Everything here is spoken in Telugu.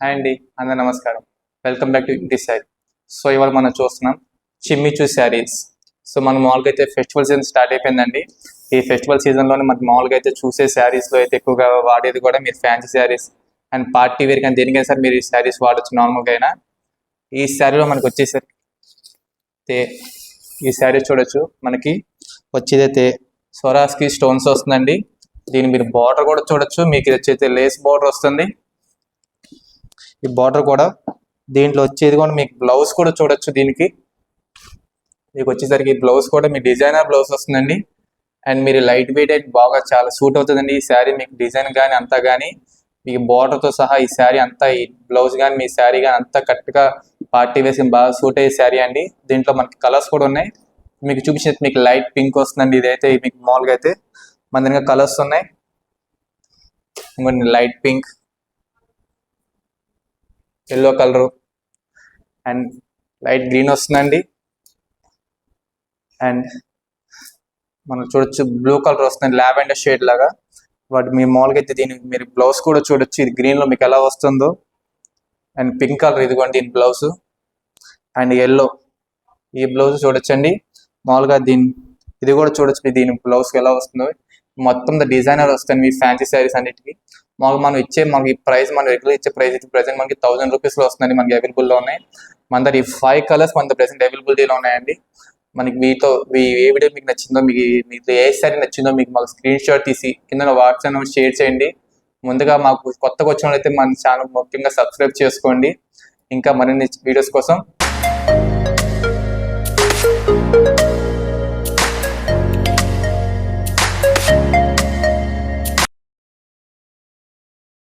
హాయ్ అండి, అందరూ నమస్కారం. వెల్కమ్ బ్యాక్ టు ఇంటి శారీ. సో ఇవాళ మనం చూస్తున్నాం చిమ్మిచూ శారీస్. సో మనం మామూలుగా అయితే ఫెస్టివల్ సీజన్ స్టార్ట్ అయిపోయిందండి. ఈ ఫెస్టివల్ సీజన్లోనే మనకి మామూలుగా అయితే చూసే శారీస్లో అయితే ఎక్కువగా వాడేది కూడా మీరు fancy saris and party wear కానీ దేనికైనా సరే మీరు ఈ శారీస్ వాడచ్చు నార్మల్గా అయినా. ఈ శారీలో మనకి వచ్చేసరికి ఈ శారీ చూడొచ్చు, మనకి వచ్చేదైతే స్వరాస్కి స్టోన్స్ వస్తుందండి. దీని మీరు బార్డర్ కూడా చూడొచ్చు, మీకు ఇది వచ్చేది లేస్ బార్డర్ వస్తుంది. ఈ బార్డర్ కూడా దీంట్లో వచ్చేది కూడా మీకు బ్లౌజ్ కూడా చూడొచ్చు. దీనికి మీకు వచ్చేసరికి బ్లౌజ్ కూడా మీ డిజైనర్ బ్లౌజ్ వస్తుందండి. అండ్ మీరు లైట్ వెయిట్ అయితే బాగా చాలా సూట్ అవుతుందండి ఈ శారీ. మీకు డిజైన్ కానీ అంతా కానీ మీకు బార్డర్తో సహా ఈ శారీ అంతా, ఈ బ్లౌజ్ కానీ మీ శారీ కానీ అంతా కరెక్ట్గా పార్టీ వేసి బాగా సూట్ అయ్యే శారీ అండి. దీంట్లో మనకి కలర్స్ కూడా ఉన్నాయి. మీకు చూపించేది మీకు లైట్ పింక్ వస్తుందండి. ఇదైతే మీకు మామూలుగా అయితే మన దగ్గర కలర్స్ ఉన్నాయి. ఇంకొన్ని light pink, yellow colour and light green వస్తుందండి. అండ్ మనం చూడొచ్చు బ్లూ కలర్ వస్తుంది, లావెండర్ షేడ్ లాగా. వాటి మీ మామూలుగా అయితే దీనికి మీరు బ్లౌజ్ కూడా చూడొచ్చు, ఇది గ్రీన్లో మీకు ఎలా వస్తుందో. అండ్ పింక్ కలర్ ఇదిగోండి దీని బ్లౌజ్. అండ్ ఎల్లో ఈ బ్లౌజ్ చూడొచ్చండి. మామూలుగా ఇది కూడా చూడొచ్చు దీని బ్లౌజ్కి ఎలా వస్తుందో. మొత్తం డిజైనర్ వస్తుంది మీ ఫ్యాన్సీ శారీస్ అన్నిటికీ. మామూలుగా మనకి ప్రైస్, మన రెగ్యులర్ ఇచ్చే ప్రైస్ అయితే ప్రెసెంట్ మనకి 1000 రూపీస్లో వస్తుందండి. మనకి అవైలబుల్లో ఉన్నాయి. మన దగ్గర ఈ 5 కలర్స్ మన ప్రెసెంట్ అవైలబిలిటీలో ఉన్నాయండి. మనకి ఏ వీడియో మీకు నచ్చిందో, మీకు ఏ శారీ నచ్చిందో మీకు మాకు స్క్రీన్ షాట్ తీసి కింద వాట్సాప్ నెంబర్ షేర్ చేయండి. ముందుగా మాకు కొత్తగా వచ్చిన వాళ్ళైతే మన ఛానల్ ముఖ్యంగా సబ్స్క్రైబ్ చేసుకోండి. ఇంకా మరిన్ని వీడియోస్ కోసం